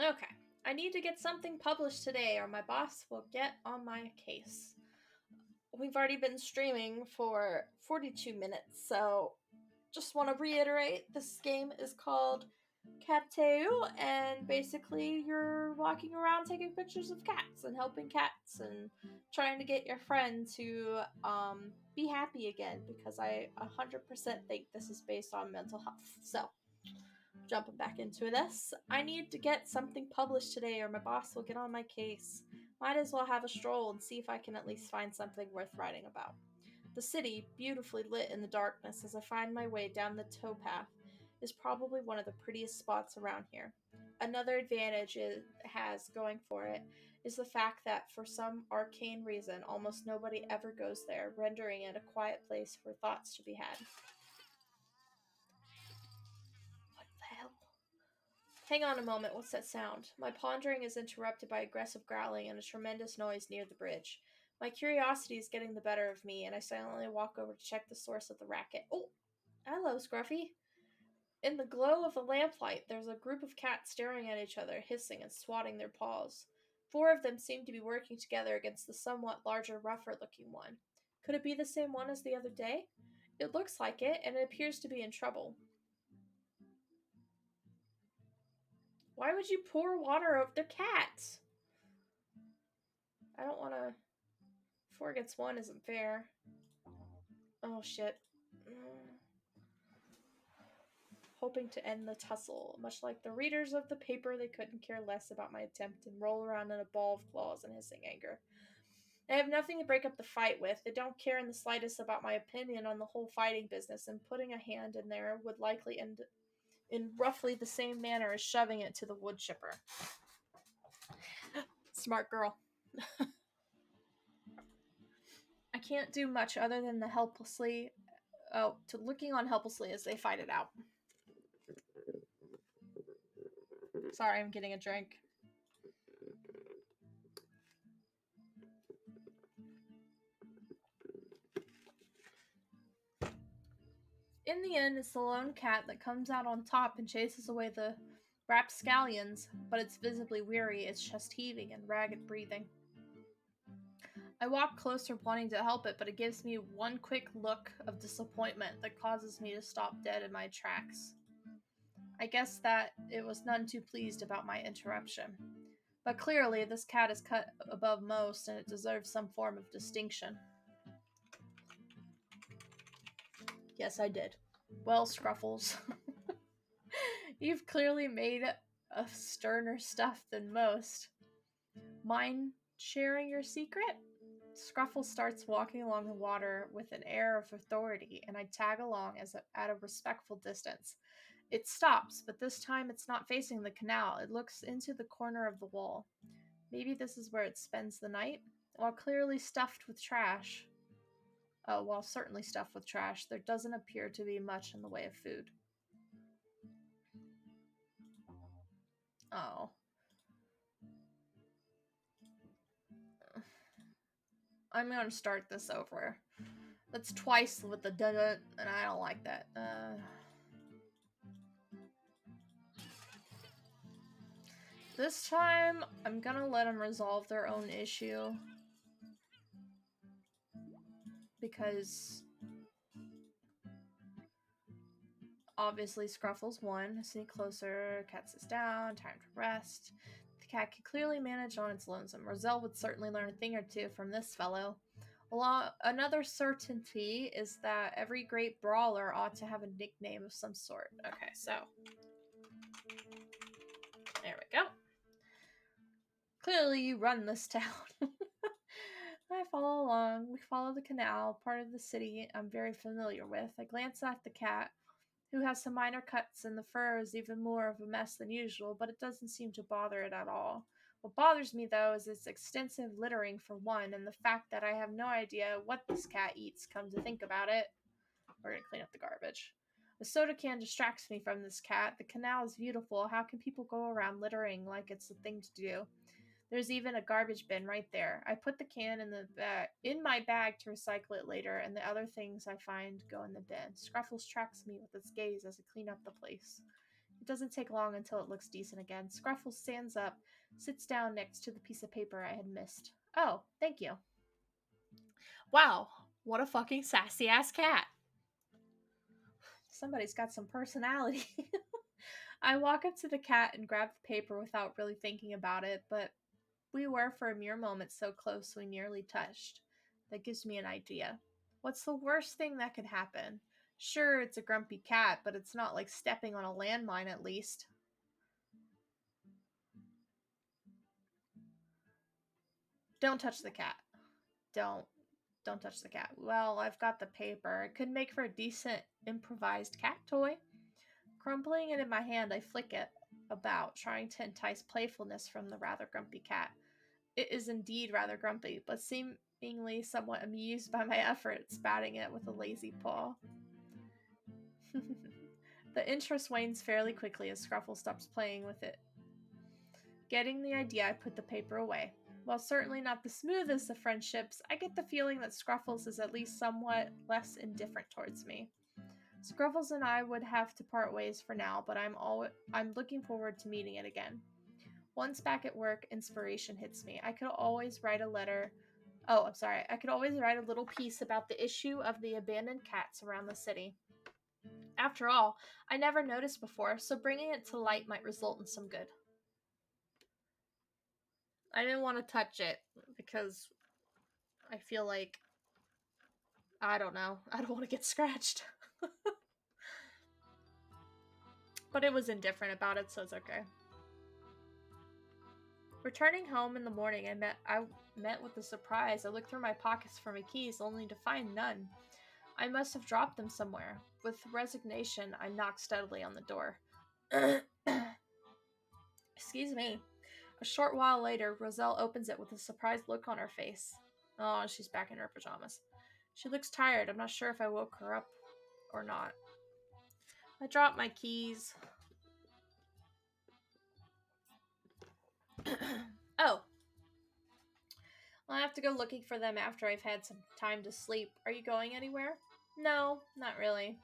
Okay. I need to get something published today or my boss will get on my case. We've already been streaming for 42 minutes, so just want to reiterate this game is called Cateau, and basically you're walking around taking pictures of cats and helping cats and trying to get your friend to be happy again because I 100% think this is based on mental health. So, jumping back into this, I need to get something published today or my boss will get on my case. Might as well have a stroll and see if I can at least find something worth writing about. The city, beautifully lit in the darkness as I find my way down the towpath, is probably one of the prettiest spots around here. Another advantage it has going for it is the fact that, for some arcane reason, almost nobody ever goes there, rendering it a quiet place for thoughts to be had. What the hell? Hang on a moment, what's that sound? My pondering is interrupted by aggressive growling and a tremendous noise near the bridge. My curiosity is getting the better of me, and I silently walk over to check the source of the racket. Oh, hello, Scruffy. In the glow of the lamplight, there's a group of cats staring at each other, hissing and swatting their paws. Four of them seem to be working together against the somewhat larger, rougher looking one. Could it be the same one as the other day? It looks like it, and it appears to be in trouble. Why would you pour water over the cats? I don't want to. Four against one isn't fair. Oh shit. Hoping to end the tussle. Much like the readers of the paper, they couldn't care less about my attempt and roll around in a ball of claws and hissing anger. They have nothing to break up the fight with. They don't care in the slightest about my opinion on the whole fighting business, and putting a hand in there would likely end in roughly the same manner as shoving it to the wood chipper. Smart girl. I can't do much other than to looking on helplessly as they fight it out. Sorry, I'm getting a drink. In the end, it's the lone cat that comes out on top and chases away the rapscallions, but it's visibly weary, its chest heaving and ragged breathing. I walk closer, wanting to help it, but it gives me one quick look of disappointment that causes me to stop dead in my tracks. I guess that it was none too pleased about my interruption. But clearly, this cat is cut above most, and it deserves some form of distinction. Yes, I did. Well, Scruffles, you've clearly made of sterner stuff than most. Mind sharing your secret? Scruffle starts walking along the water with an air of authority, and I tag along at a respectful distance. It stops, but this time it's not facing the canal. It looks into the corner of the wall. Maybe this is where it spends the night? While clearly stuffed with trash. While certainly stuffed with trash, there doesn't appear to be much in the way of food. Oh. I'm gonna start this over. That's twice with the da, and I don't like that. This time, I'm gonna let them resolve their own issue. Because obviously Scruffles won. Sneak closer, cat sits down, time to rest. The cat can clearly manage on its lonesome. Roselle would certainly learn a thing or two from this fellow. Another certainty is that every great brawler ought to have a nickname of some sort. Okay, so there we go. Clearly, you run this town. I follow along. We follow the canal, part of the city I'm very familiar with. I glance at the cat, who has some minor cuts and the fur is even more of a mess than usual, but it doesn't seem to bother it at all. What bothers me, though, is its extensive littering for one, and the fact that I have no idea what this cat eats, come to think about it. We're gonna clean up the garbage. A soda can distracts me from this cat. The canal is beautiful. How can people go around littering like it's a thing to do? There's even a garbage bin right there. I put the can in my bag to recycle it later, and the other things I find go in the bin. Scruffles tracks me with its gaze as I clean up the place. It doesn't take long until it looks decent again. Scruffles stands up, sits down next to the piece of paper I had missed. Oh, thank you. Wow, what a fucking sassy ass cat. Somebody's got some personality. I walk up to the cat and grab the paper without really thinking about it, but we were for a mere moment so close we nearly touched. That gives me an idea. What's the worst thing that could happen? Sure, it's a grumpy cat, but it's not like stepping on a landmine at least. Don't touch the cat. Don't. Don't touch the cat. Well, I've got the paper. It could make for a decent improvised cat toy. Crumpling it in my hand, I flick it about, trying to entice playfulness from the rather grumpy cat. It is indeed rather grumpy, but seemingly somewhat amused by my efforts, batting it with a lazy paw. The interest wanes fairly quickly as Scruffle stops playing with it. Getting the idea, I put the paper away. While certainly not the smoothest of friendships, I get the feeling that Scruffles is at least somewhat less indifferent towards me. Scruffles and I would have to part ways for now, but I'm looking forward to meeting it again. Once back at work, inspiration hits me. I could always write a letter. Oh, I'm sorry. I could always write a little piece about the issue of the abandoned cats around the city. After all, I never noticed before, so bringing it to light might result in some good. I didn't want to touch it because I feel like, I don't know, I don't want to get scratched. But it was indifferent about it, so it's okay. Returning home in the morning, I met with a surprise. I looked through my pockets for my keys, only to find none. I must have dropped them somewhere. With resignation, I knocked steadily on the door. Excuse me. A short while later, Roselle opens it with a surprised look on her face. Oh, she's back in her pajamas. She looks tired. I'm not sure if I woke her up or not. I dropped my keys. Oh. I'll have to go looking for them after I've had some time to sleep. Are you going anywhere? No, not really.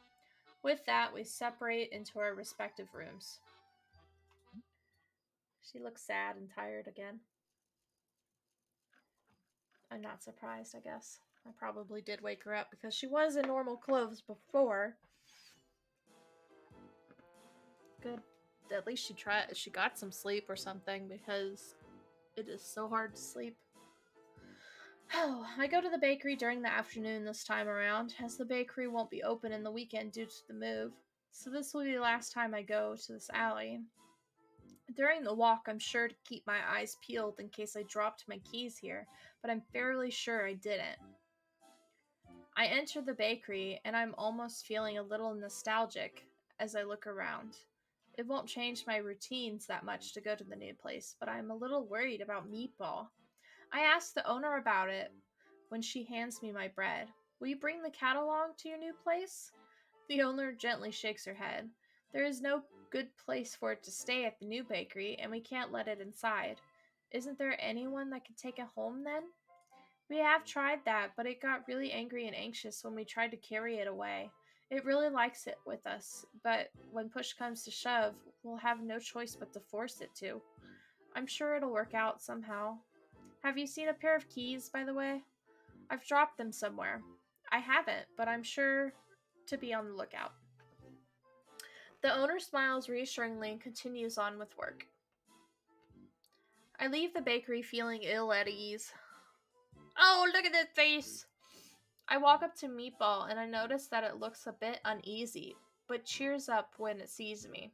With that, we separate into our respective rooms. She looks sad and tired again. I'm not surprised, I guess. I probably did wake her up because she was in normal clothes before. Good. At least she got some sleep or something because it is so hard to sleep. Oh, I go to the bakery during the afternoon this time around, as the bakery won't be open in the weekend due to the move. So this will be the last time I go to this alley. During the walk, I'm sure to keep my eyes peeled in case I dropped my keys here, but I'm fairly sure I didn't. I enter the bakery, and I'm almost feeling a little nostalgic as I look around. It won't change my routines that much to go to the new place, but I'm a little worried about Meatball. I ask the owner about it when she hands me my bread. Will you bring the cat along to your new place? The owner gently shakes her head. There is no good place for it to stay at the new bakery, and we can't let it inside. Isn't there anyone that could take it home then? We have tried that, but it got really angry and anxious when we tried to carry it away. It really likes it with us, but when push comes to shove, we'll have no choice but to force it to. I'm sure it'll work out somehow. Have you seen a pair of keys, by the way? I've dropped them somewhere. I haven't, but I'm sure to be on the lookout. The owner smiles reassuringly and continues on with work. I leave the bakery feeling ill at ease. Oh, look at that face! I walk up to Meatball and I notice that it looks a bit uneasy, but cheers up when it sees me.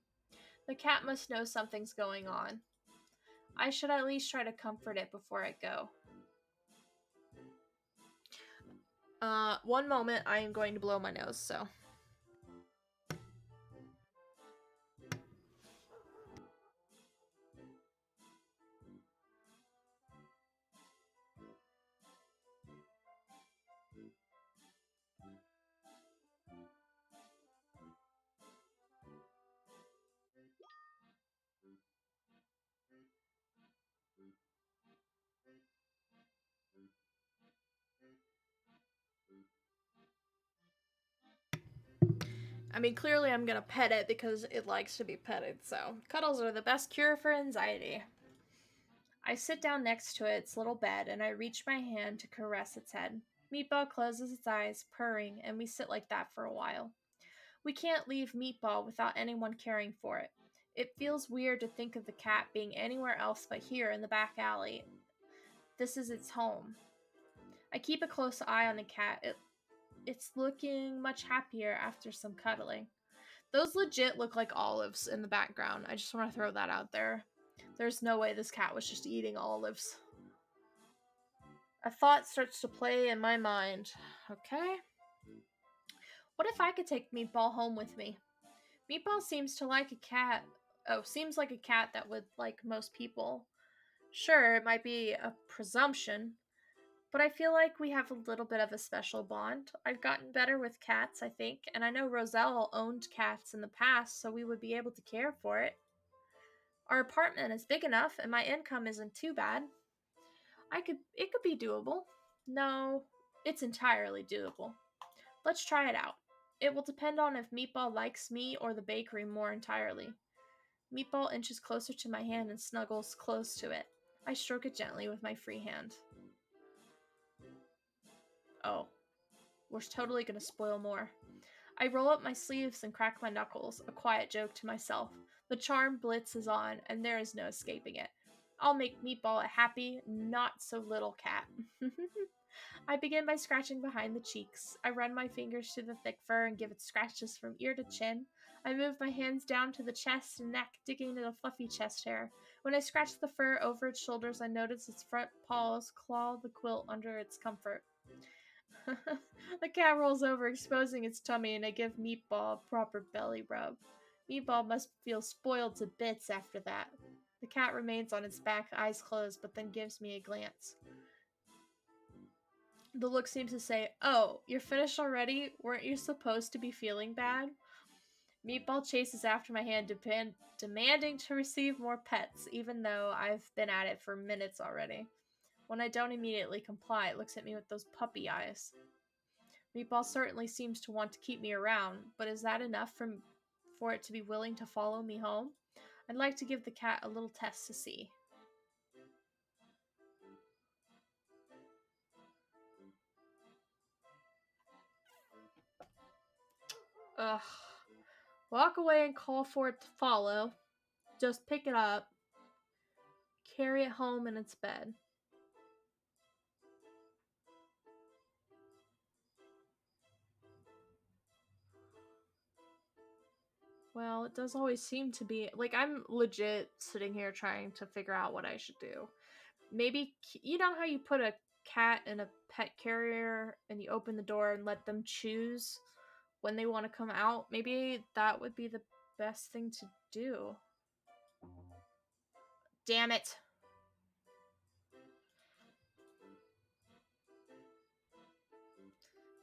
The cat must know something's going on. I should at least try to comfort it before I go. One moment, I am going to blow my nose, so. I mean, clearly I'm gonna pet it because it likes to be petted, so cuddles are the best cure for anxiety. I sit down next to its little bed and I reach my hand to caress its head. Meatball closes its eyes, purring, and we sit like that for a while. We can't leave Meatball without anyone caring for it. It feels weird to think of the cat being anywhere else but here in the back alley. This is its home. I keep a close eye on the cat. It's looking much happier after some cuddling. Those legit look like olives in the background. I just want to throw that out there. There's no way this cat was just eating olives. A thought starts to play in my mind. Okay. What if I could take Meatball home with me? Meatball seems to like a cat. Oh, seems like a cat that would like most people. Sure, it might be a presumption, but I feel like we have a little bit of a special bond. I've gotten better with cats, I think, and I know Roselle owned cats in the past, so we would be able to care for it. Our apartment is big enough and my income isn't too bad. It could be doable. No, it's entirely doable. Let's try it out. It will depend on if Meatball likes me or the bakery more entirely. Meatball inches closer to my hand and snuggles close to it. I stroke it gently with my free hand. Oh, we're totally gonna spoil more. I roll up my sleeves and crack my knuckles, a quiet joke to myself. The charm blitz is on, and there is no escaping it. I'll make Meatball a happy, not so little cat. I begin by scratching behind the cheeks. I run my fingers through the thick fur and give it scratches from ear to chin. I move my hands down to the chest and neck, digging into the fluffy chest hair. When I scratch the fur over its shoulders, I notice its front paws claw the quilt under its comfort. The cat rolls over, exposing its tummy, and I give Meatball a proper belly rub. Meatball must feel spoiled to bits after that. The cat remains on its back, eyes closed, but then gives me a glance. The look seems to say, "Oh, you're finished already? Weren't you supposed to be feeling bad?" Meatball chases after my hand, demanding to receive more pets, even though I've been at it for minutes already. When I don't immediately comply, it looks at me with those puppy eyes. Meatball certainly seems to want to keep me around, but is that enough for it to be willing to follow me home? I'd like to give the cat a little test to see. Ugh. Walk away and call for it to follow. Just pick it up, carry it home in its bed. Well, it does always seem to be like I'm legit sitting here trying to figure out what I should do. Maybe you know how you put a cat in a pet carrier and you open the door and let them choose when they want to come out? Maybe that would be the best thing to do. Damn it.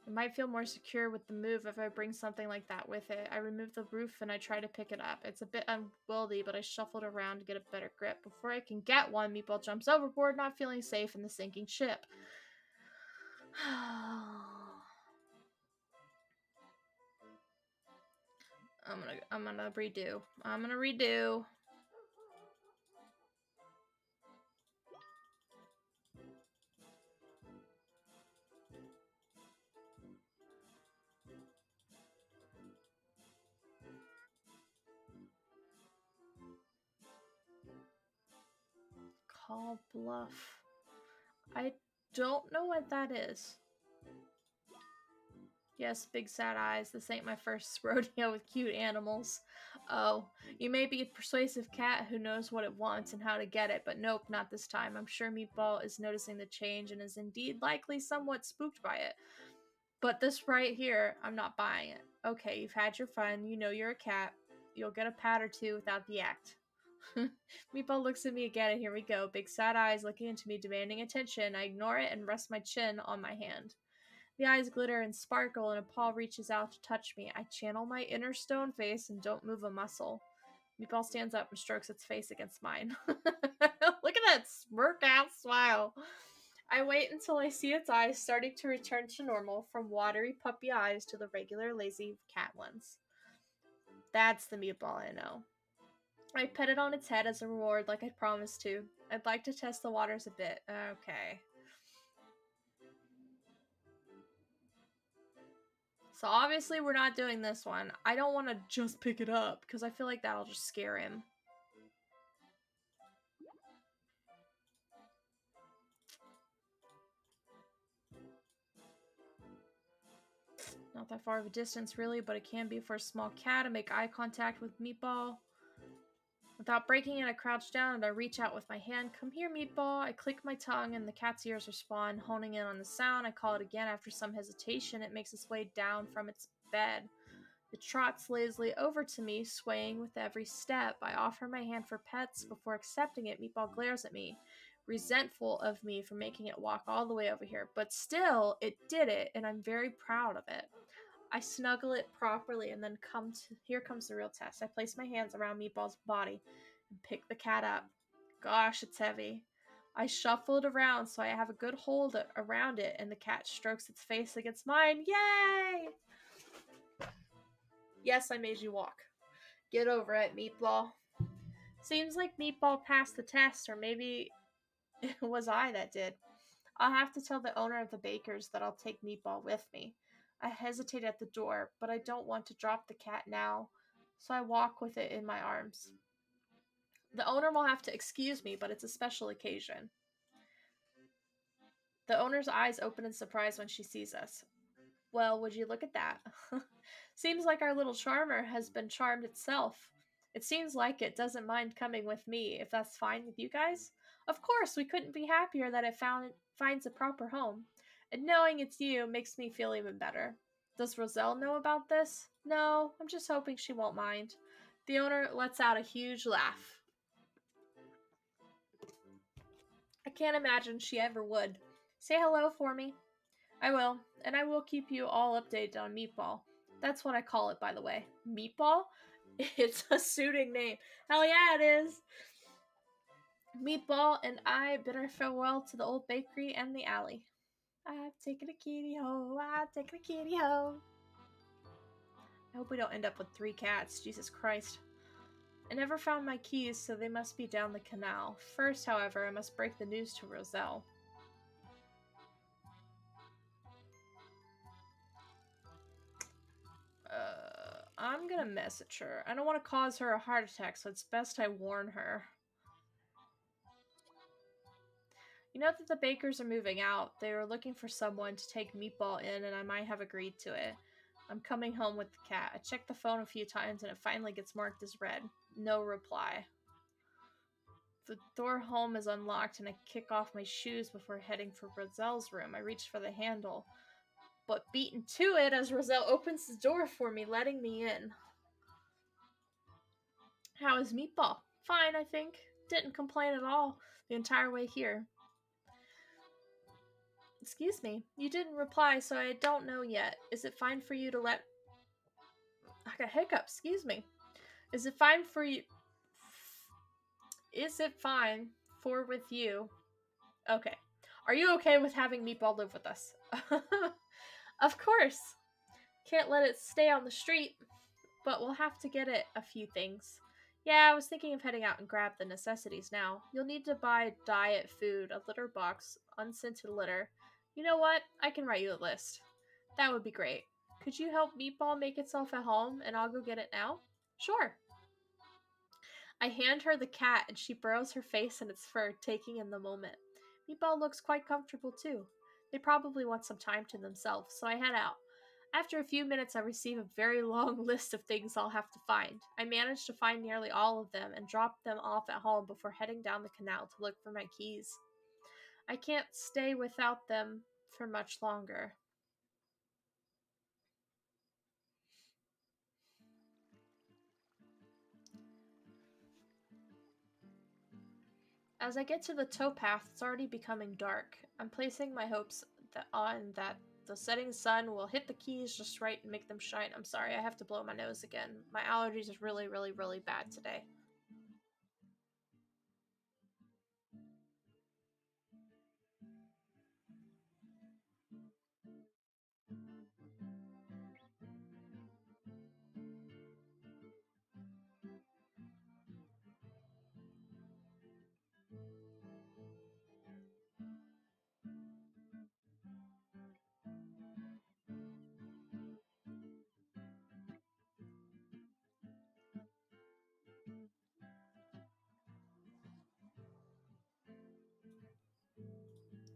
It might feel more secure with the move if I bring something like that with it. I remove the roof and I try to pick it up. It's a bit unwieldy, but I shuffle it around to get a better grip. Before I can get one, Meatball jumps overboard, not feeling safe in the sinking ship. I'm gonna redo. I'm gonna redo. Call bluff. I don't know what that is. Yes, big sad eyes. This ain't my first rodeo with cute animals. Oh, you may be a persuasive cat who knows what it wants and how to get it, but nope, not this time. I'm sure Meatball is noticing the change and is indeed likely somewhat spooked by it. But this right here, I'm not buying it. Okay, you've had your fun. You know you're a cat. You'll get a pat or two without the act. Meatball looks at me again, and here we go. Big sad eyes looking into me, demanding attention. I ignore it and rest my chin on my hand. The eyes glitter and sparkle, and a paw reaches out to touch me. I channel my inner stone face and don't move a muscle. Meatball stands up and strokes its face against mine. Look at that smirk out smile. I wait until I see its eyes starting to return to normal from watery puppy eyes to the regular lazy cat ones. That's the meatball I know. I pet it on its head as a reward like I promised to. I'd like to test the waters a bit. Okay. So obviously we're not doing this one. I don't want to just pick it up because I feel like that'll just scare him. Not that far of a distance really, but it can be for a small cat to make eye contact with Meatball. Without breaking it, I crouch down and I reach out with my hand. Come here, Meatball. I click my tongue and the cat's ears respond, honing in on the sound. I call it again after some hesitation. It makes its way down from its bed. It trots lazily over to me, swaying with every step. I offer my hand for pets. Before accepting it, Meatball glares at me, resentful of me for making it walk all the way over here. But still, it did it, and I'm very proud of it. I snuggle it properly, and then here comes the real test. I place my hands around Meatball's body and pick the cat up. Gosh, it's heavy. I shuffle it around so I have a good hold around it, and the cat strokes its face against mine. Yay! Yes, I made you walk. Get over it, Meatball. Seems like Meatball passed the test, or maybe it was I that did. I'll have to tell the owner of the bakers that I'll take Meatball with me. I hesitate at the door, but I don't want to drop the cat now, so I walk with it in my arms. The owner will have to excuse me, but it's a special occasion. The owner's eyes open in surprise when she sees us. Well, would you look at that? Seems like our little charmer has been charmed itself. It seems like it doesn't mind coming with me, if that's fine with you guys. Of course, we couldn't be happier that it finds a proper home. And knowing it's you makes me feel even better. Does Roselle know about this? No, I'm just hoping she won't mind. The owner lets out a huge laugh. I can't imagine she ever would. Say hello for me. I will, and I will keep you all updated on Meatball. That's what I call it, by the way. Meatball? It's a suiting name. Hell yeah, it is. Meatball and I bid our farewell to the old bakery and the alley. I've taken a kitty home. I've taken a kitty home. I hope we don't end up with 3 cats. Jesus Christ. I never found my keys, so they must be down the canal. First, however, I must break the news to Roselle. I'm gonna message her. I don't want to cause her a heart attack, so it's best I warn her. You know that the bakers are moving out. They are looking for someone to take Meatball in, and I might have agreed to it. I'm coming home with the cat. I check the phone a few times, and it finally gets marked as read. No reply. The door home is unlocked, and I kick off my shoes before heading for Roselle's room. I reach for the handle, but beaten to it as Roselle opens the door for me, letting me in. How is Meatball? Fine, I think. Didn't complain at all the entire way here. Excuse me. You didn't reply, so I don't know yet. Is it fine for you to let... I got a hiccup. Excuse me. Is it fine for you... Is it fine for with you... Okay. Are you okay with having Meatball live with us? Of course. Can't let it stay on the street, but we'll have to get it a few things. Yeah, I was thinking of heading out and grab the necessities now. You'll need to buy diet food, a litter box, unscented litter. You know what? I can write you a list. That would be great. Could you help Meatball make itself at home, and I'll go get it now? Sure. I hand her the cat, and she burrows her face in its fur, taking in the moment. Meatball looks quite comfortable, too. They probably want some time to themselves, so I head out. After a few minutes, I receive a very long list of things I'll have to find. I manage to find nearly all of them and drop them off at home before heading down the canal to look for my keys. I can't stay without them for much longer. As I get to the towpath, it's already becoming dark. I'm placing my hopes on that the setting sun will hit the keys just right and make them shine. I'm sorry, I have to blow my nose again. My allergies are really, really, really bad today.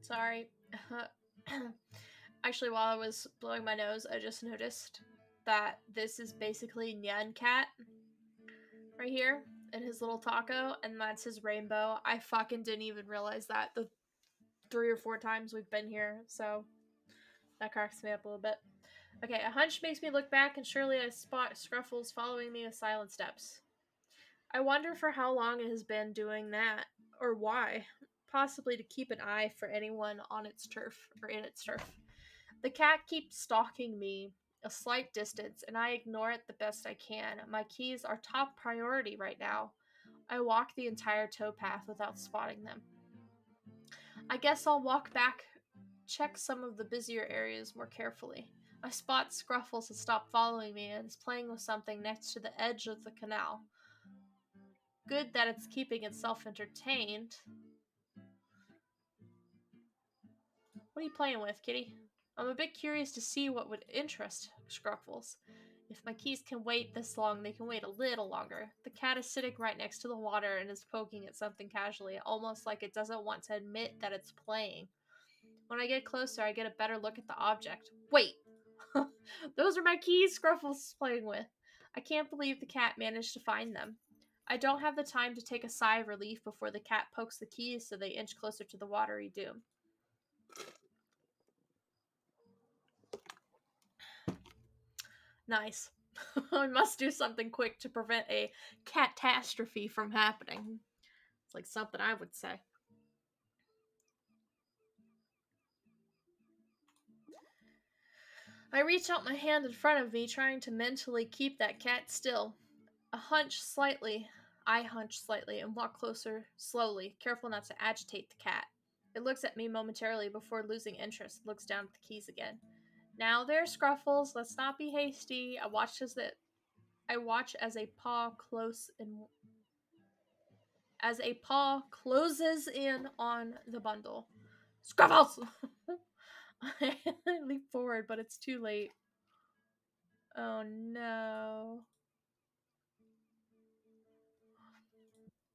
Sorry. Actually, while I was blowing my nose, I just noticed that this is basically Nyan Cat right here in his little taco, and that's his rainbow. I fucking didn't even realize that the 3 or 4 times we've been here, so that cracks me up a little bit. Okay, a hunch makes me look back, and surely I spot Scruffles following me with silent steps. I wonder for how long it has been doing that, or why. Possibly to keep an eye for anyone on its turf, or in its turf. The cat keeps stalking me a slight distance, and I ignore it the best I can. My keys are top priority right now. I walk the entire towpath without spotting them. I guess I'll walk back, check some of the busier areas more carefully. I spot Scruffles has stopped following me and is playing with something next to the edge of the canal. Good that it's keeping itself entertained. What are you playing with, kitty? I'm a bit curious to see what would interest Scruffles. If my keys can wait this long, they can wait a little longer. The cat is sitting right next to the water and is poking at something casually, almost like it doesn't want to admit that it's playing. When I get closer, I get a better look at the object. Wait! Those are my keys Scruffles is playing with. I can't believe the cat managed to find them. I don't have the time to take a sigh of relief before the cat pokes the keys so they inch closer to the watery doom. Nice. I must do something quick to prevent a catastrophe from happening. It's like something I would say. I reach out my hand in front of me, trying to mentally keep that cat still. I hunch slightly and walk closer slowly, careful not to agitate the cat. It looks at me momentarily before losing interest, looks down at the keys again. Now there, Scruffles, let's not be hasty. I watch as a paw closes in on the bundle. Scruffles! I leap forward, but it's too late. Oh no.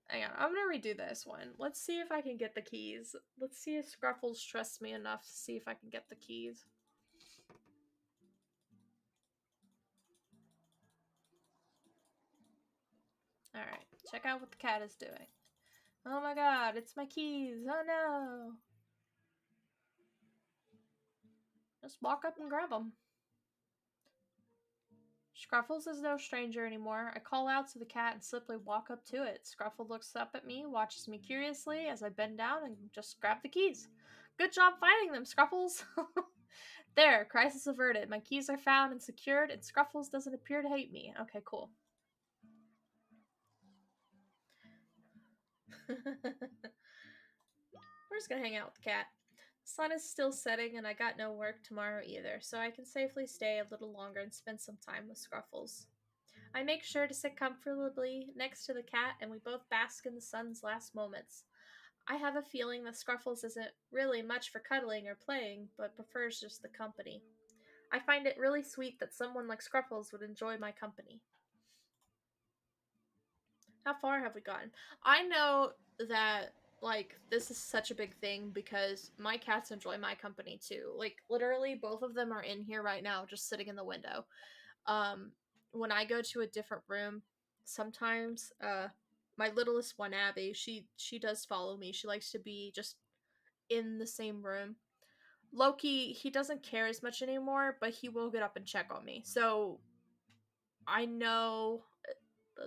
Hang on, I'm gonna redo this one. Let's see if I can get the keys. Let's see if Scruffles trusts me enough to see if I can get the keys. Alright, check out what the cat is doing. Oh my god, it's my keys. Oh no. Just walk up and grab them. Scruffles is no stranger anymore. I call out to the cat and simply walk up to it. Scruffle looks up at me, watches me curiously as I bend down and just grab the keys. Good job finding them, Scruffles! There, crisis averted. My keys are found and secured, and Scruffles doesn't appear to hate me. Okay, cool. We're just gonna hang out with the cat. The sun is still setting, and I got no work tomorrow either, so I can safely stay a little longer and spend some time with Scruffles. I make sure to sit comfortably next to the cat, and we both bask in the sun's last moments. I have a feeling that Scruffles isn't really much for cuddling or playing, but prefers just the company. I find it really sweet that someone like Scruffles would enjoy my company. How far have we gotten? I know that like this is such a big thing because my cats enjoy my company too. Like literally both of them are in here right now just sitting in the window. When I go to a different room, sometimes my littlest one Abby, she does follow me. She likes to be just in the same room. Loki, he doesn't care as much anymore, but he will get up and check on me. So I know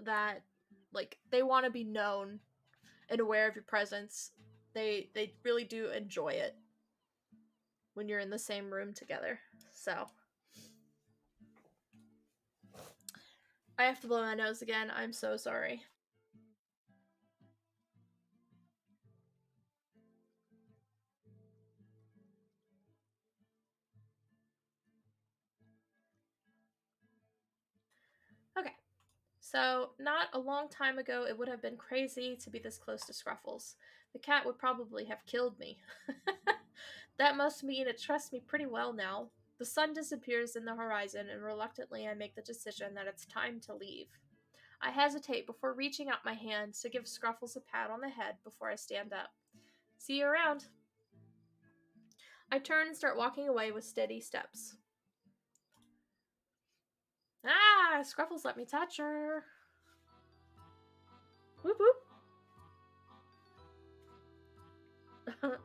that like they want to be known and aware of your presence. They really do enjoy it when you're in the same room together. So I have to blow my nose again. I'm so sorry. Okay. So, not a long time ago, it would have been crazy to be this close to Scruffles. The cat would probably have killed me. That must mean it trusts me pretty well now. The sun disappears in the horizon, and reluctantly I make the decision that it's time to leave. I hesitate before reaching out my hand to give Scruffles a pat on the head before I stand up. See you around. I turn and start walking away with steady steps. Ah, Scruffles let me touch her. Whoop whoop.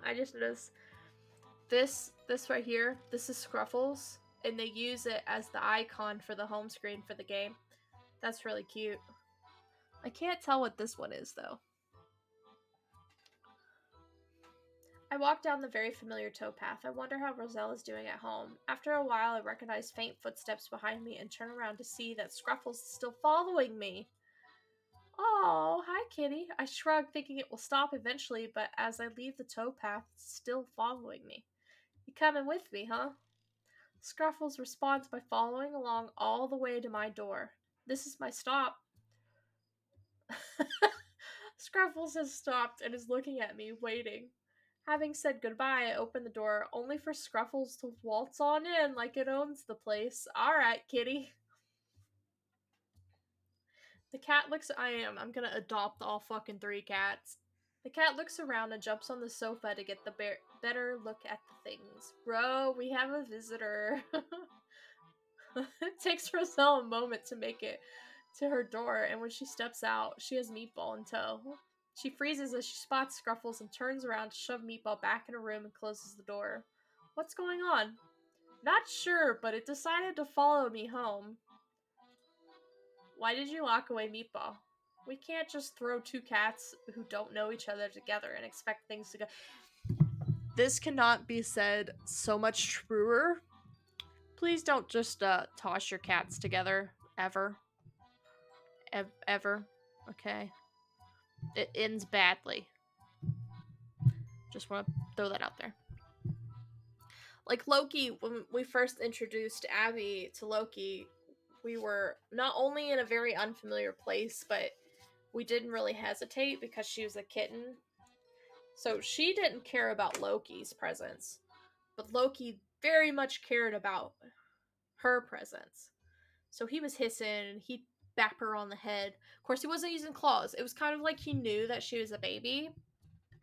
I just noticed this right here. This is Scruffles, and they use it as the icon for the home screen for the game. That's really cute. I can't tell what this one is though. I walk down the very familiar towpath. I wonder how Roselle is doing at home. After a while, I recognize faint footsteps behind me and turn around to see that Scruffles is still following me. Oh, hi, kitty. I shrug, thinking it will stop eventually, but as I leave the towpath, it's still following me. You coming with me, huh? Scruffles responds by following along all the way to my door. This is my stop. Scruffles has stopped and is looking at me, waiting. Having said goodbye, I open the door, only for Scruffles to waltz on in like it owns the place. Alright, kitty. The cat looks. I'm gonna adopt all fucking 3 cats. The cat looks around and jumps on the sofa to get the better look at the things. Bro, we have a visitor. It takes Roselle a moment to make it to her door, and when she steps out, she has Meatball in tow. She freezes as she spots Scruffles and turns around to shove Meatball back in her room and closes the door. What's going on? Not sure, but it decided to follow me home. Why did you lock away Meatball? We can't just throw 2 cats who don't know each other together and expect things to go. This cannot be said so much truer. Please don't just toss your cats together ever. Ever. Okay. It ends badly. Just want to throw that out there. Like Loki, when we first introduced Abby to Loki, we were not only in a very unfamiliar place, but we didn't really hesitate because she was a kitten. So she didn't care about Loki's presence, but Loki very much cared about her presence. So he was hissing and he'd bap her on the head. Of course, he wasn't using claws. It was kind of like he knew that she was a baby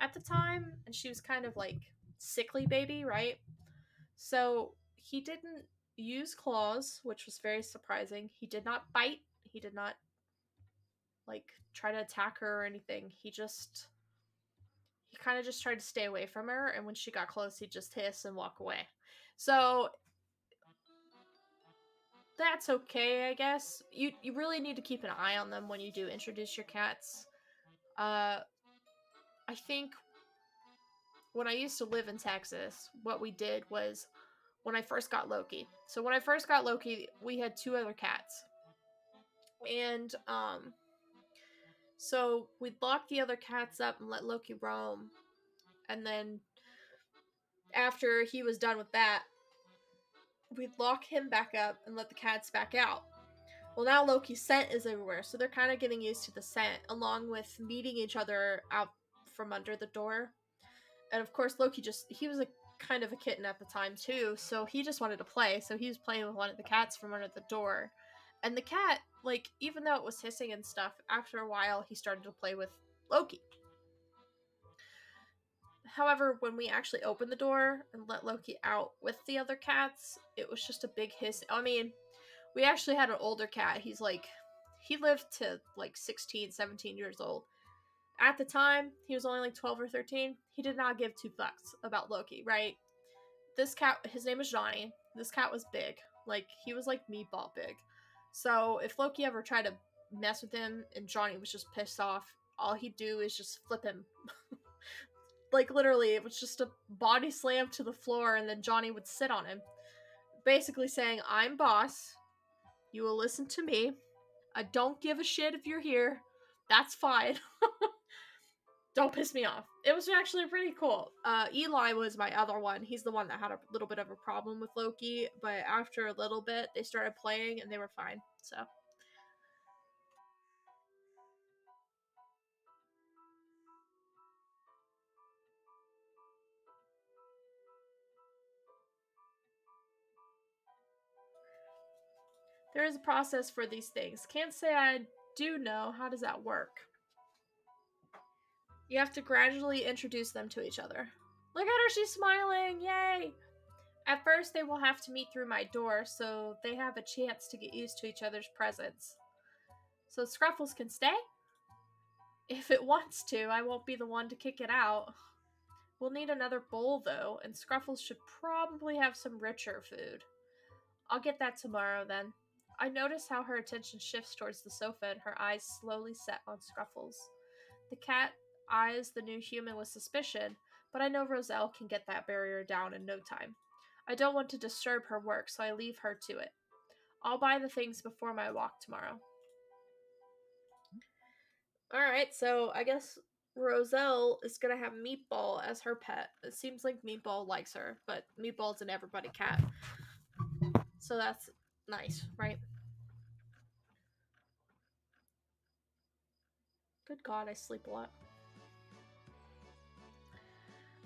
at the time, and she was kind of like sickly baby, right? So he didn't use claws, which was very surprising. He did not bite. He did not like try to attack her or anything. He kind of just tried to stay away from her, and when she got close, he'd just hiss and walk away. So that's okay, I guess. You really need to keep an eye on them when you do introduce your cats. I think when I used to live in Texas, what we did was when I first got Loki. So when I first got Loki, we had 2 other cats. And so we'd lock the other cats up and let Loki roam. And then after he was done with that, we'd lock him back up and let the cats back out. Well, now Loki's scent is everywhere, so they're kind of getting used to the scent, along with meeting each other out from under the door. And of course, Loki he was a kind of a kitten at the time too, so he just wanted to play, so he was playing with one of the cats from under the door. And the cat, like, even though it was hissing and stuff, after a while, he started to play with Loki. However, when we actually opened the door and let Loki out with the other cats, it was just a big hiss. I mean, we actually had an older cat. He lived to like 16, 17 years old. At the time, he was only like 12 or 13. He did not give 2 fucks about Loki, right? This cat, his name is Johnny. This cat was big. Like, he was like meatball big. So if Loki ever tried to mess with him and Johnny was just pissed off, all he'd do is just flip him. Like, literally, it was just a body slam to the floor, and then Johnny would sit on him. Basically saying, I'm boss. You will listen to me. I don't give a shit if you're here. That's fine. Don't piss me off. It was actually pretty cool. Eli was my other one. He's the one that had a little bit of a problem with Loki, but after a little bit, they started playing and they were fine. So. There is a process for these things. Can't say I do know. How does that work? You have to gradually introduce them to each other. Look at her, she's smiling! Yay! At first, they will have to meet through my door, so they have a chance to get used to each other's presence. So Scruffles can stay? If it wants to, I won't be the one to kick it out. We'll need another bowl, though, and Scruffles should probably have some richer food. I'll get that tomorrow, then. I notice how her attention shifts towards the sofa and her eyes slowly set on Scruffles. The cat eyes the new human with suspicion, but I know Roselle can get that barrier down in no time. I don't want to disturb her work, so I leave her to it. I'll buy the things before my walk tomorrow. Alright, so I guess Roselle is gonna have Meatball as her pet. It seems like Meatball likes her, but Meatball's an everybody cat. So that's nice, right? Good God, I sleep a lot.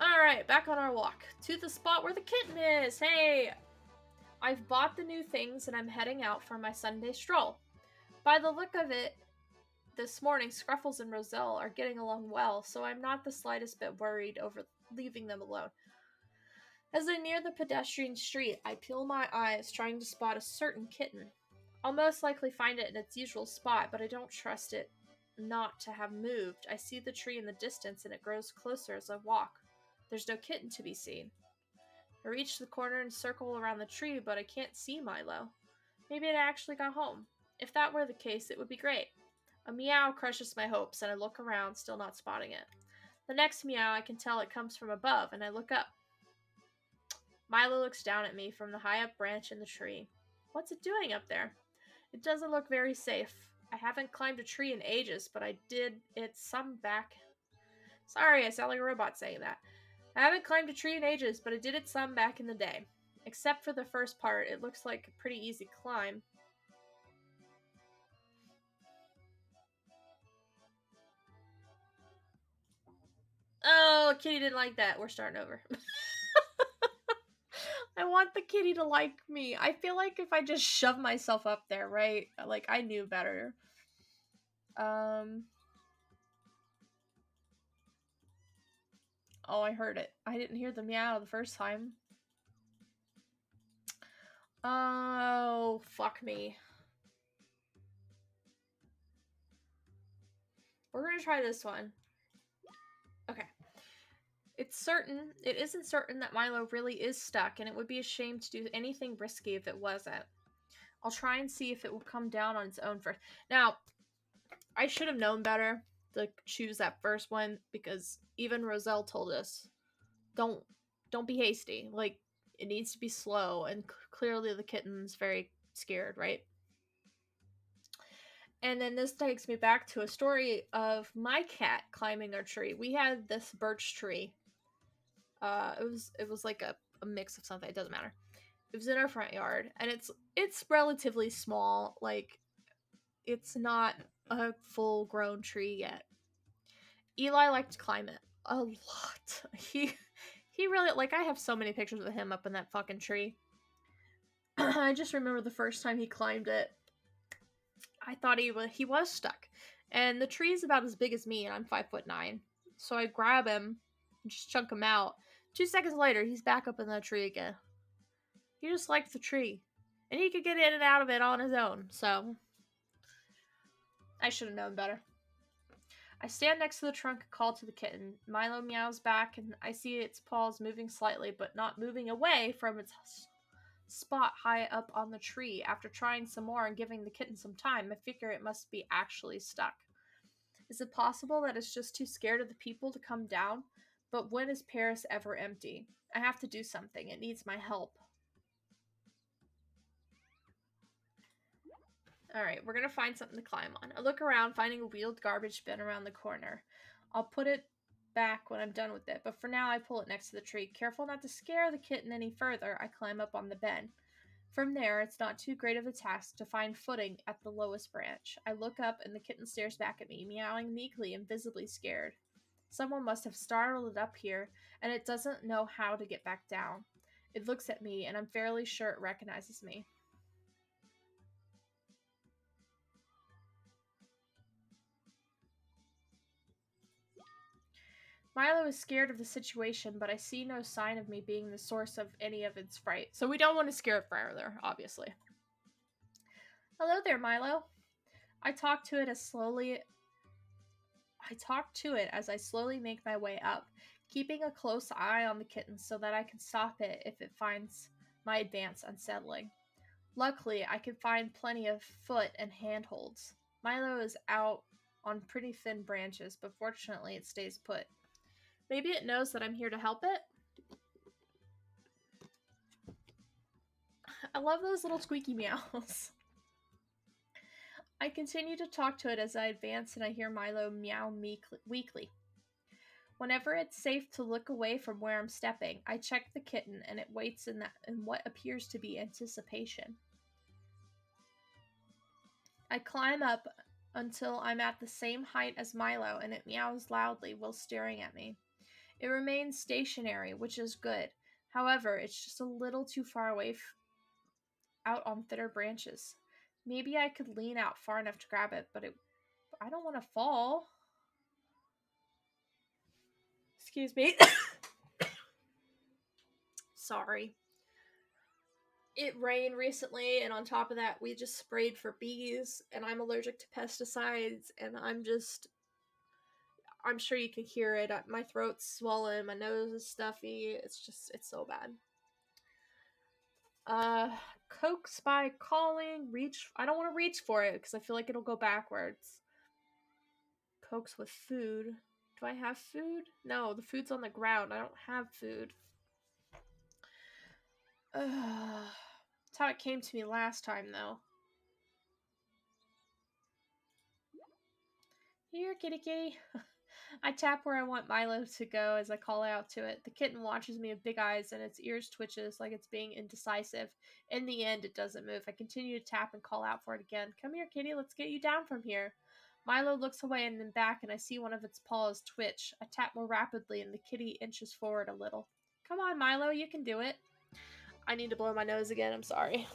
Alright, back on our walk. To the spot where the kitten is! Hey! I've bought the new things and I'm heading out for my Sunday stroll. By the look of it, this morning Scruffles and Roselle are getting along well, so I'm not the slightest bit worried over leaving them alone. As I near the pedestrian street, I peel my eyes, trying to spot a certain kitten. I'll most likely find it in its usual spot, but I don't trust it not to have moved. I see the tree in the distance, and it grows closer as I walk. There's no kitten to be seen. I reach the corner and circle around the tree, but I can't see Milo. Maybe it actually got home. If that were the case, it would be great. A meow crushes my hopes, and I look around, still not spotting it. The next meow, I can tell it comes from above, and I look up. Milo looks down at me from the high up branch in the tree. What's it doing up there? It doesn't look very safe. I haven't climbed a tree in ages, but I did it some back. Sorry, I sound like a robot saying that. I haven't climbed a tree in ages, but I did it some back in the day. Except for the first part, it looks like a pretty easy climb. Oh, kitty didn't like that. We're starting over. I want the kitty to like me. I feel like if I just shove myself up there, right? Like, I knew better. Oh, I heard it. I didn't hear the meow the first time. Oh, fuck me. We're gonna try this one. Okay. It isn't certain that Milo really is stuck, and it would be a shame to do anything risky if it wasn't. I'll try and see if it will come down on its own first. Now, I should have known better to choose that first one, because even Roselle told us, don't be hasty. Like, it needs to be slow, and clearly the kitten's very scared, right? And then this takes me back to a story of my cat climbing our tree. We had this birch tree. It was like a mix of something. It doesn't matter. It was in our front yard, and it's relatively small. Like, it's not a full grown tree yet. Eli liked to climb it a lot. He really, like, I have so many pictures of him up in that fucking tree. I just remember the first time he climbed it. I thought he was stuck, and the tree is about as big as me, and I'm 5'9". So I grab him, and just chunk him out. 2 seconds later, he's back up in that tree again. He just liked the tree, and he could get in and out of it on his own. So I should have known better. I stand next to the trunk and call to the kitten. Milo meows back, and I see its paws moving slightly, but not moving away from its spot high up on the tree. After trying some more and giving the kitten some time, I figure it must be actually stuck. Is it possible that it's just too scared of the people to come down? But when is Paris ever empty? I have to do something. It needs my help. Alright, we're gonna find something to climb on. I look around, finding a wheeled garbage bin around the corner. I'll put it back when I'm done with it, but for now I pull it next to the tree. Careful not to scare the kitten any further, I climb up on the bin. From there, it's not too great of a task to find footing at the lowest branch. I look up and the kitten stares back at me, meowing meekly and visibly scared. Someone must have startled it up here, and it doesn't know how to get back down. It looks at me, and I'm fairly sure it recognizes me. Milo is scared of the situation, but I see no sign of me being the source of any of its fright. So we don't want to scare it further, obviously. Hello there, Milo. I talk to it as slowly I talk to it as I slowly make my way up, keeping a close eye on the kitten so that I can stop it if it finds my advance unsettling. Luckily, I can find plenty of foot and handholds. Milo is out on pretty thin branches, but fortunately it stays put. Maybe it knows that I'm here to help it? I love those little squeaky meows. I continue to talk to it as I advance and I hear Milo meow weakly. Whenever it's safe to look away from where I'm stepping, I check the kitten and it waits in what appears to be anticipation. I climb up until I'm at the same height as Milo and it meows loudly while staring at me. It remains stationary, which is good. However, it's just a little too far away out on thinner branches. Maybe I could lean out far enough to grab it, but I don't want to fall. Excuse me. Sorry. It rained recently, and on top of that, we just sprayed for bees, and I'm allergic to pesticides, and I'm sure you can hear it. My throat's swollen, my nose is stuffy. It's so bad. Uh, Coke Spy calling. Reach. I don't want to reach for it because I feel like it'll go backwards. Cokes with food. Do I have food? No, the food's on the ground. I don't have food. That's how it came to me last time, though. Here, kitty kitty. I tap where I want Milo to go as I call out to it. The kitten watches me with big eyes and its ears twitches like it's being indecisive. In the end, it doesn't move. I continue to tap and call out for it again. Come here, kitty. Let's get you down from here. Milo looks away and then back, and I see one of its paws twitch. I tap more rapidly, and the kitty inches forward a little. Come on, Milo. You can do it. I need to blow my nose again. I'm sorry.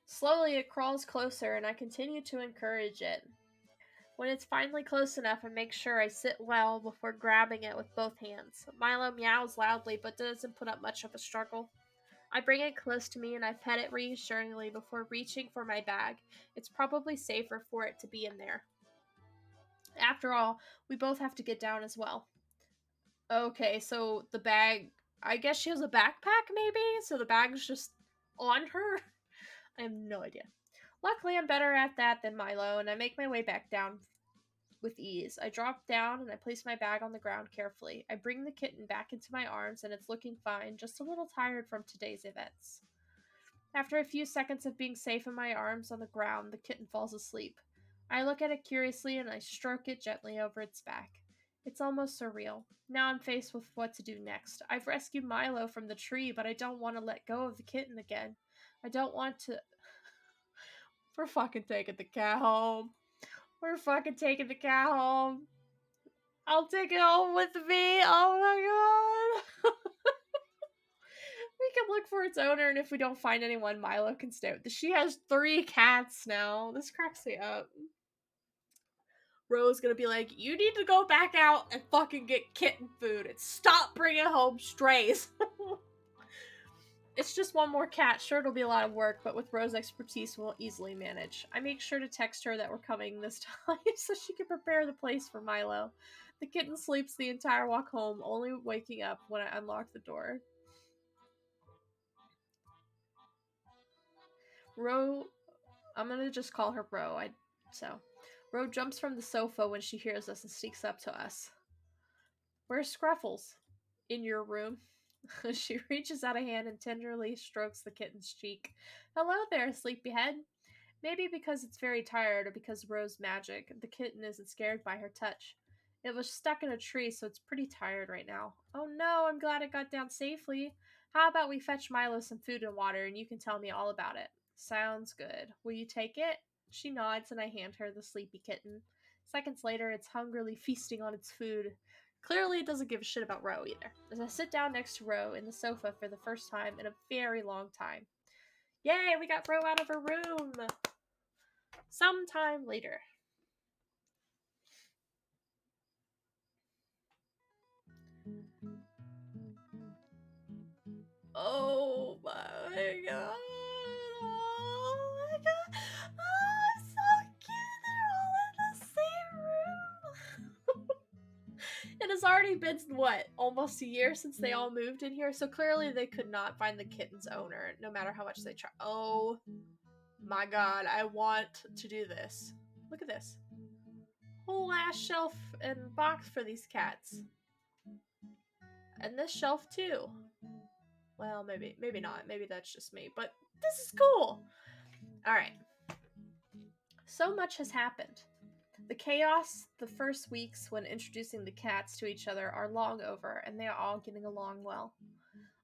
Slowly, it crawls closer, and I continue to encourage it. When it's finally close enough, I make sure I sit well before grabbing it with both hands. Milo meows loudly, but doesn't put up much of a struggle. I bring it close to me and I pet it reassuringly before reaching for my bag. It's probably safer for it to be in there. After all, we both have to get down as well. Okay, so the bag. I guess she has a backpack, maybe? So the bag's just on her? I have no idea. Luckily, I'm better at that than Milo, and I make my way back down with ease. I drop down and I place my bag on the ground carefully. I bring the kitten back into my arms and it's looking fine, just a little tired from today's events. After a few seconds of being safe in my arms on the ground, the kitten falls asleep. I look at it curiously and I stroke it gently over its back. It's almost surreal. Now I'm faced with what to do next. I've rescued Milo from the tree, but I don't want to let go of the kitten again. I don't want to. We're fucking taking the cat home. We're fucking taking the cat home. I'll take it home with me. Oh my god. We can look for its owner, and if we don't find anyone, Milo can stay with. She has 3 cats now. This cracks me up. Ro's gonna be like, you need to go back out and fucking get kitten food and stop bringing home strays. It's just one more cat. Sure, it'll be a lot of work, but with Ro's expertise, we'll easily manage. I make sure to text her that we're coming this time so she can prepare the place for Milo. The kitten sleeps the entire walk home, only waking up when I unlock the door. Ro, I'm gonna just call her Ro. Ro jumps from the sofa when she hears us and sneaks up to us. Where's Scruffles? In your room. She reaches out a hand and tenderly strokes the kitten's cheek. Hello there, sleepyhead. Maybe because it's very tired or because Ro's magic, the kitten isn't scared by her touch. It was stuck in a tree, so it's pretty tired right now. Oh no, I'm glad it got down safely. How about we fetch Milo some food and water and you can tell me all about it? Sounds good. Will you take it? She nods and I hand her the sleepy kitten. Seconds later, it's hungrily feasting on its food. Clearly, it doesn't give a shit about Ro either. As I sit down next to Ro in the sofa for the first time in a very long time. Yay, we got Ro out of her room! Sometime later. Oh my god. Oh my god. Oh, it's so cute. They're all in the same room. It has already been, what, almost a year since they all moved in here, so clearly they could not find the kitten's owner, no matter how much they try. Oh my god, I want to do this. Look at this. Whole ass shelf and box for these cats. And this shelf too. Well, maybe not. Maybe that's just me, but this is cool. Alright. So much has happened. The chaos the first weeks when introducing the cats to each other are long over, and they are all getting along well.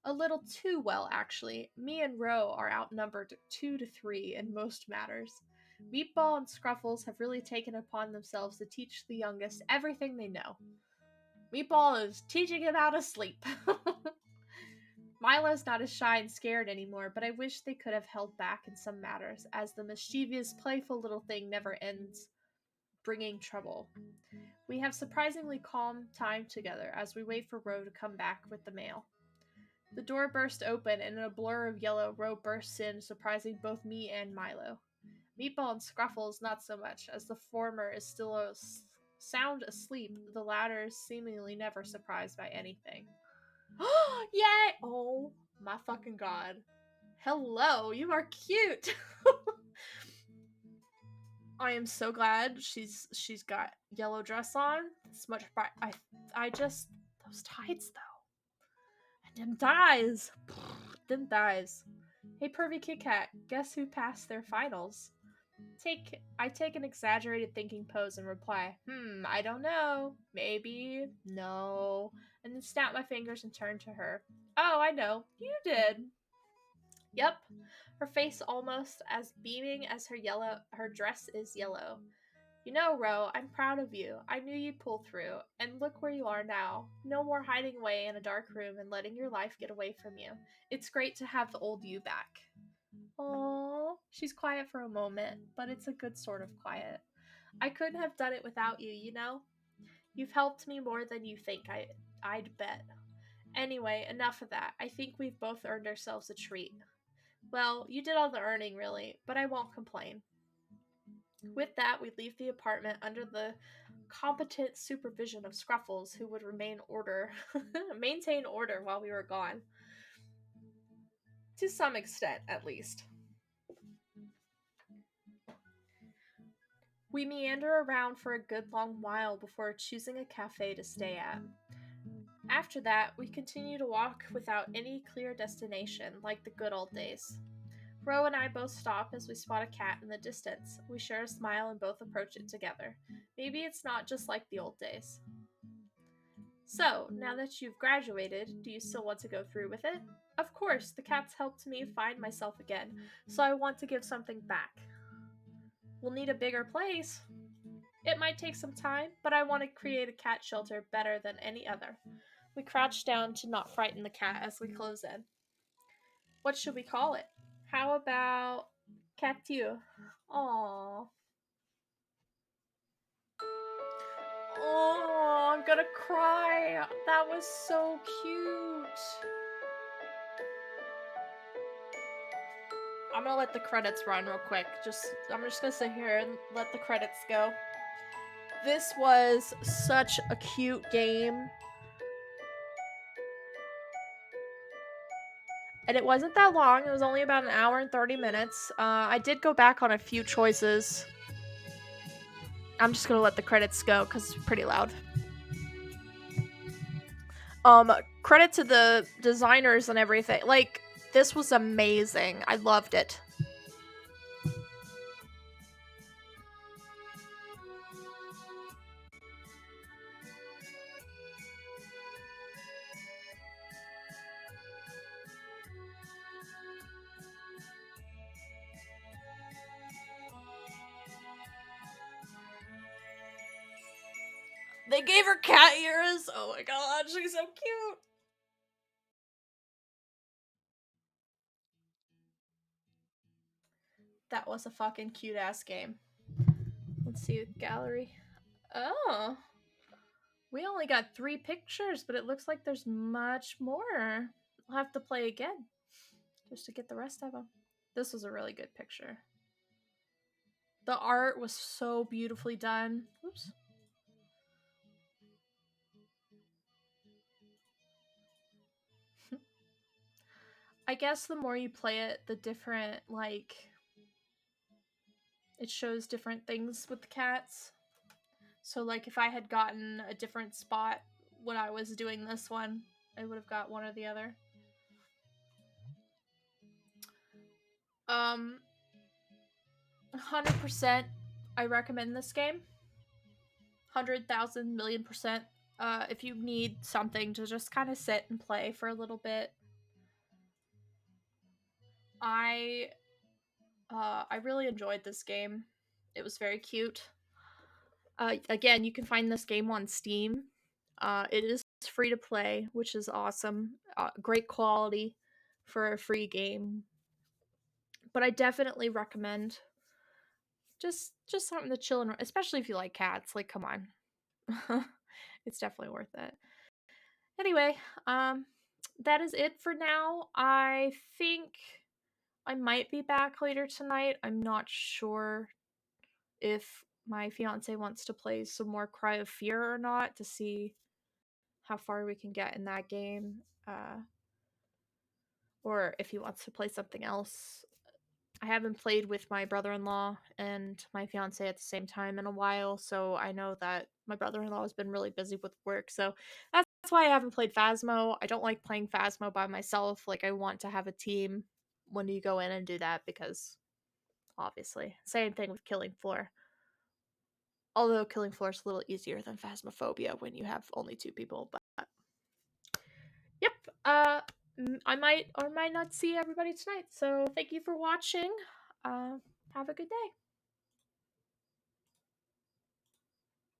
A little too well, actually. Me and Ro are outnumbered 2 to 3 in most matters. Meatball and Scruffles have really taken upon themselves to teach the youngest everything they know. Meatball is teaching him how to sleep. Milo's not as shy and scared anymore, but I wish they could have held back in some matters, as the mischievous, playful little thing never ends bringing trouble. We have surprisingly calm time together as we wait for Ro to come back with the mail. The door burst open, and in a blur of yellow, Ro bursts in, surprising both me and Milo. Meatball and Scruffles not so much, as the former is still sound asleep, the latter is seemingly never surprised by anything. Yay! Oh my fucking god. Hello, you are cute! I am so glad she's got yellow dress on. It's much bright. I just those tights though. And them thighs. Them thighs. Hey pervy Kit Kat, guess who passed their finals? I take an exaggerated thinking pose and reply, I don't know. Maybe. No. And then snap my fingers and turn to her. Oh, I know. You did. Yep. Her face almost as beaming as her dress is yellow. You know, Ro, I'm proud of you. I knew you'd pull through, and look where you are now. No more hiding away in a dark room and letting your life get away from you. It's great to have the old you back. Aww. She's quiet for a moment, but it's a good sort of quiet. I couldn't have done it without you, you know? You've helped me more than you think I'd bet. Anyway, enough of that. I think we've both earned ourselves a treat. Well, you did all the earning, really, but I won't complain. With that, we leave the apartment under the competent supervision of Scruffles, who would maintain order while we were gone. To some extent, at least. We meander around for a good long while before choosing a cafe to stay at. After that, we continue to walk without any clear destination, like the good old days. Ro and I both stop as we spot a cat in the distance. We share a smile and both approach it together. Maybe it's not just like the old days. So, now that you've graduated, do you still want to go through with it? Of course, the cats helped me find myself again, so I want to give something back. We'll need a bigger place. It might take some time, but I want to create a cat shelter better than any other. We crouch down to not frighten the cat as we close in. What should we call it? How about Cateau? Aww. Oh, I'm gonna cry. That was so cute. I'm gonna let the credits run real quick. I'm just gonna sit here and let the credits go. This was such a cute game. And it wasn't that long. It was only about an hour and 30 minutes. I did go back on a few choices. I'm just gonna let the credits go because it's pretty loud. Credit to the designers and everything. Like, this was amazing. I loved it. They gave her cat ears. Oh my god, she's so cute. That was a fucking cute ass game. Let's see gallery. Oh. We only got 3 pictures, but it looks like there's much more. I'll have to play again just to get the rest of them. This was a really good picture. The art was so beautifully done. Oops. I guess the more you play it, the different, like, it shows different things with the cats. So, like, if I had gotten a different spot when I was doing this one, I would have got one or the other. 100%, I recommend this game. 100,000,000,000%. If you need something to just kind of sit and play for a little bit, I I really enjoyed this game. It was very cute. Again, you can find this game on Steam. It is free to play, which is awesome. Great quality for a free game. But I definitely recommend just something to chill in, especially if you like cats. Like, come on, it's definitely worth it. Anyway, that is it for now. I think I might be back later tonight. I'm not sure if my fiance wants to play some more Cry of Fear or not to see how far we can get in that game, or if he wants to play something else. I haven't played with my brother-in-law and my fiance at the same time in a while, so I know that my brother-in-law has been really busy with work, so that's why I haven't played Phasmo. I don't like playing Phasmo by myself. Like, I want to have a team when you go in and do that, because obviously. Same thing with Killing Floor. Although Killing Floor is a little easier than Phasmophobia when you have only 2 people, but yep. I might or might not see everybody tonight. So thank you for watching. Have a good day.